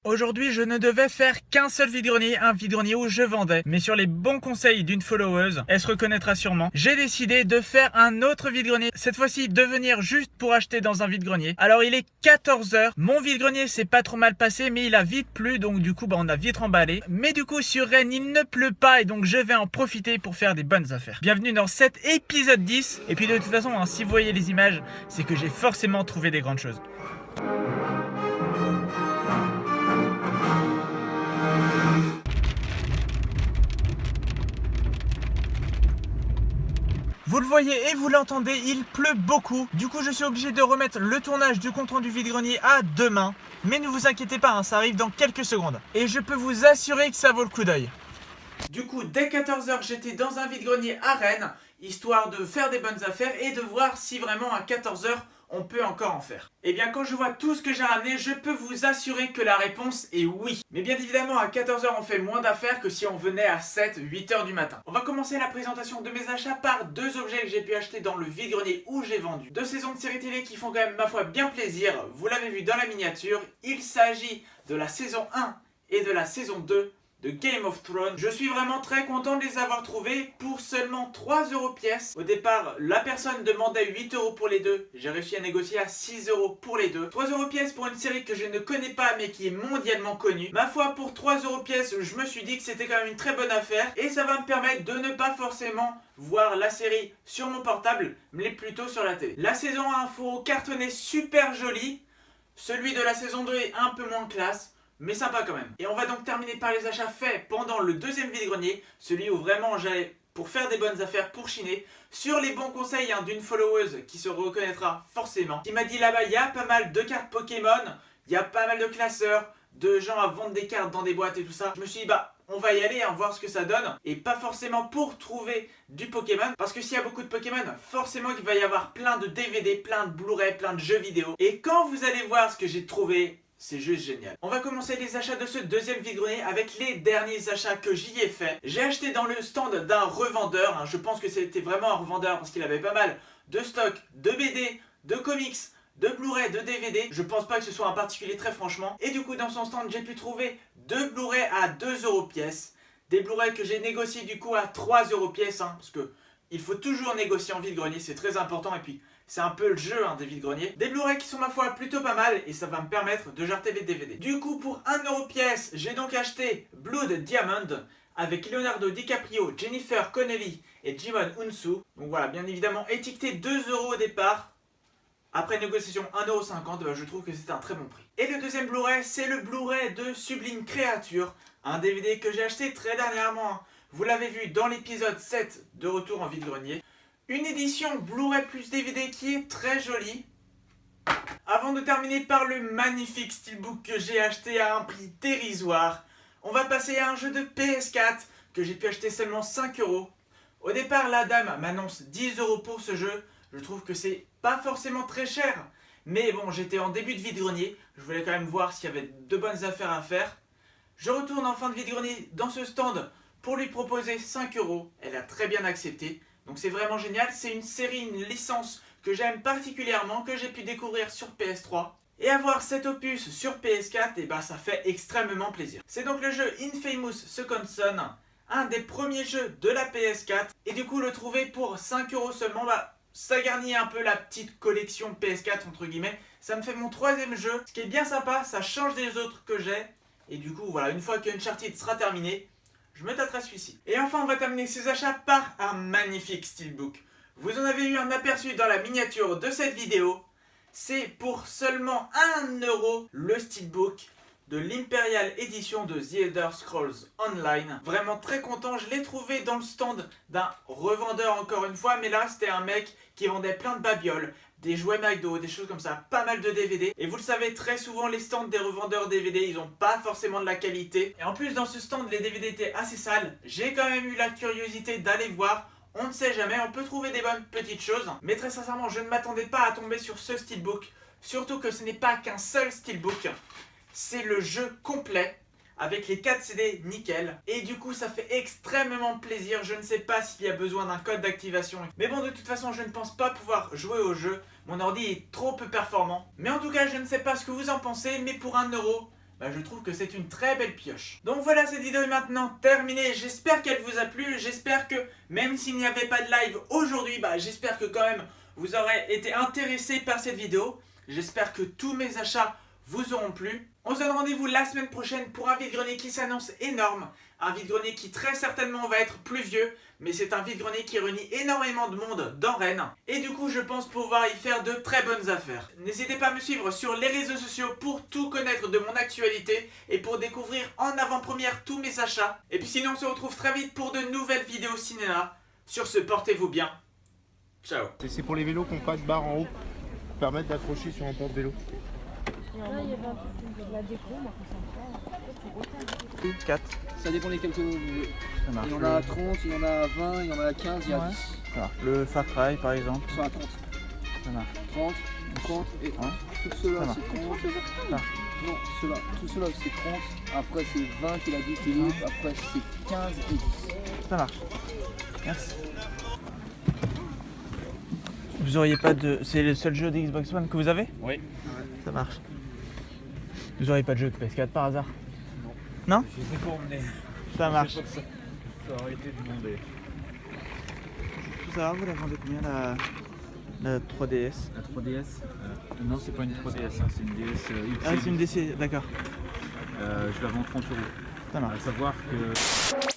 Aujourd'hui, je ne devais faire qu'un seul vide-grenier, un vide-grenier où je vendais. Mais sur les bons conseils d'une followeuse, elle se reconnaîtra sûrement, j'ai décidé de faire un autre vide-grenier. Cette fois-ci, de venir juste pour acheter dans un vide-grenier. Alors, il est 14 h. Mon vide-grenier s'est pas trop mal passé, mais il a vite plu. Donc, du coup, on a vite remballé. Mais du coup, sur Rennes, il ne pleut pas. Et donc, je vais en profiter pour faire des bonnes affaires. Bienvenue dans cet épisode 10. Et puis, de toute façon, si vous voyez les images, c'est que j'ai forcément trouvé des grandes choses. Vous le voyez et vous l'entendez, il pleut beaucoup. Du coup, je suis obligé de remettre le tournage du compte-rendu vide-grenier à demain. Mais ne vous inquiétez pas, ça arrive dans quelques secondes. Et je peux vous assurer que ça vaut le coup d'œil. Du coup, dès 14 h, j'étais dans un vide-grenier à Rennes, histoire de faire des bonnes affaires et de voir si vraiment à 14 h, on peut encore en faire. Et bien, quand je vois tout ce que j'ai ramené, je peux vous assurer que la réponse est oui. Mais bien évidemment, à 14 h, on fait moins d'affaires que si on venait à 7, 8 h du matin. On va commencer la présentation de mes achats par deux objets que j'ai pu acheter dans le vide-grenier où j'ai vendu. Deux saisons de séries télé qui font quand même, ma foi, bien plaisir. Vous l'avez vu dans la miniature, il s'agit de la saison 1 et de la saison 2 de Game of Thrones. Je suis vraiment très content de les avoir trouvés pour seulement 3 € pièce. Au départ, la personne demandait 8 € pour les deux. J'ai réussi à négocier à 6 € pour les deux. 3 € pièce pour une série que je ne connais pas mais qui est mondialement connue. Ma foi, pour 3 € pièce, je me suis dit que c'était quand même une très bonne affaire. Et ça va me permettre de ne pas forcément voir la série sur mon portable, mais plutôt sur la télé. La saison 1, faut cartonner super joli. Celui de la saison 2 est un peu moins classe, mais sympa quand même. Et on va donc terminer par les achats faits pendant le deuxième vide-grenier, celui où vraiment j'allais pour faire des bonnes affaires pour chiner, sur les bons conseils d'une followeuse qui se reconnaîtra forcément, qui m'a dit là-bas il y a pas mal de cartes Pokémon, il y a pas mal de classeurs, de gens à vendre des cartes dans des boîtes et tout ça. Je me suis dit on va y aller, voir ce que ça donne. Et pas forcément pour trouver du Pokémon. Parce que s'il y a beaucoup de Pokémon, forcément il va y avoir plein de DVD, plein de Blu-ray, plein de jeux vidéo. Et quand vous allez voir ce que j'ai trouvé, c'est juste génial. On va commencer les achats de ce deuxième vide-grenier avec les derniers achats que j'y ai fait. J'ai acheté dans le stand d'un revendeur. Je pense que c'était vraiment un revendeur parce qu'il avait pas mal de stock, de BD, de comics, de Blu-ray, de DVD. Je pense pas que ce soit un particulier très franchement. Et du coup dans son stand j'ai pu trouver deux Blu-ray à 2 € pièce. Des Blu-ray que j'ai négociés du coup à 3 € pièce. Parce que il faut toujours négocier en vide-grenier, c'est très important. Et puis c'est un peu le jeu des vide-greniers. Des Blu-ray qui sont ma foi plutôt pas mal et ça va me permettre de jarter les DVD. Du coup pour 1 € pièce, j'ai donc acheté Blood Diamond avec Leonardo DiCaprio, Jennifer Connelly et Jimon Unsu. Donc voilà, bien évidemment étiqueté 2 € au départ. Après négociation 1,50 €, je trouve que c'est un très bon prix. Et le deuxième Blu-ray, c'est le Blu-ray de Sublime Créature, un DVD que j'ai acheté très dernièrement. Vous l'avez vu dans l'épisode 7 de Retour en vide-grenier. Une édition Blu-ray plus DVD qui est très jolie. Avant de terminer par le magnifique steelbook que j'ai acheté à un prix dérisoire, on va passer à un jeu de PS4 que j'ai pu acheter seulement 5 €. Au départ, la dame m'annonce 10 € pour ce jeu. Je trouve que c'est pas forcément très cher. Mais bon, j'étais en début de vide-grenier. Je voulais quand même voir s'il y avait de bonnes affaires à faire. Je retourne en fin de vide-grenier dans ce stand pour lui proposer 5 €. Elle a très bien accepté. Donc c'est vraiment génial. C'est une série, une licence que j'aime particulièrement, que j'ai pu découvrir sur PS3. Et avoir cet opus sur PS4, ça fait extrêmement plaisir. C'est donc le jeu Infamous Second Son, un des premiers jeux de la PS4. Et du coup, le trouver pour 5 € seulement, ça garnit un peu la petite collection PS4 entre guillemets. Ça me fait mon troisième jeu. Ce qui est bien sympa, ça change des autres que j'ai. Et du coup, voilà, une fois que Uncharted sera terminé, je me tâterai celui-ci. Et enfin, on va terminer ces achats par un magnifique steelbook. Vous en avez eu un aperçu dans la miniature de cette vidéo. C'est pour seulement 1 € le steelbook de l'Imperial Edition de The Elder Scrolls Online. Vraiment très content, je l'ai trouvé dans le stand d'un revendeur encore une fois, mais là c'était un mec qui vendait plein de babioles, des jouets McDo, des choses comme ça, pas mal de DVD. Et vous le savez, très souvent les stands des revendeurs DVD, ils ont pas forcément de la qualité. Et en plus dans ce stand, les DVD étaient assez sales. J'ai quand même eu la curiosité d'aller voir. On ne sait jamais, on peut trouver des bonnes petites choses. Mais très sincèrement, je ne m'attendais pas à tomber sur ce steelbook. Surtout que ce n'est pas qu'un seul steelbook. C'est le jeu complet avec les 4 CD nickel. Et du coup ça fait extrêmement plaisir. Je ne sais pas s'il y a besoin d'un code d'activation. Mais bon, de toute façon je ne pense pas pouvoir jouer au jeu. Mon ordi est trop peu performant. Mais en tout cas je ne sais pas ce que vous en pensez. Mais pour 1 €, bah, je trouve que c'est une très belle pioche. Donc voilà, cette vidéo est maintenant terminée. J'espère qu'elle vous a plu. J'espère que même s'il n'y avait pas de live aujourd'hui, bah, j'espère que quand même vous aurez été intéressé par cette vidéo. J'espère que tous mes achats vous auront plu. On se donne rendez-vous la semaine prochaine pour un vide-grenier qui s'annonce énorme. Un vide-grenier qui très certainement va être plus vieux, mais c'est un vide-grenier qui réunit énormément de monde dans Rennes. Et du coup, je pense pouvoir y faire de très bonnes affaires. N'hésitez pas à me suivre sur les réseaux sociaux pour tout connaître de mon actualité et pour découvrir en avant-première tous mes achats. Et puis sinon, on se retrouve très vite pour de nouvelles vidéos cinéma. Sur ce, portez-vous bien. Ciao. C'est pour les vélos qui n'ont pas de barre en haut, pour permettre d'accrocher sur un porte-vélo. Là, il y avait un peu de la déco, moi, ça 4. Ça dépend lesquels que vous voulez. Ça marche. Il y en a 30, il y en a 20, il y en a 15, il y a 10. Ça marche. Le Far Cry par exemple. Ils sont à 30. Ça marche. 30 et 30. Ouais. Tout cela Ça c'est 30. Ah. Non, cela, tout cela c'est 30. Après c'est 20 qu'il a dit Philippe. Après c'est 15 et 10. Ça marche. Merci. Vous auriez pas de. C'est le seul jeu d'Xbox One que vous avez? Oui. Ça marche. Vous auriez pas de jeu de PS4 par hasard? Non. Je sais pas emmener. Ça marche. Ça aurait été demandé. Tout ça, vous la vendez combien la 3DS? La 3DS non, c'est pas une 3DS, hein, c'est une DS XL. Ah, c'est une DC, d'accord. Je la vends 30 €. Ça marche. À savoir que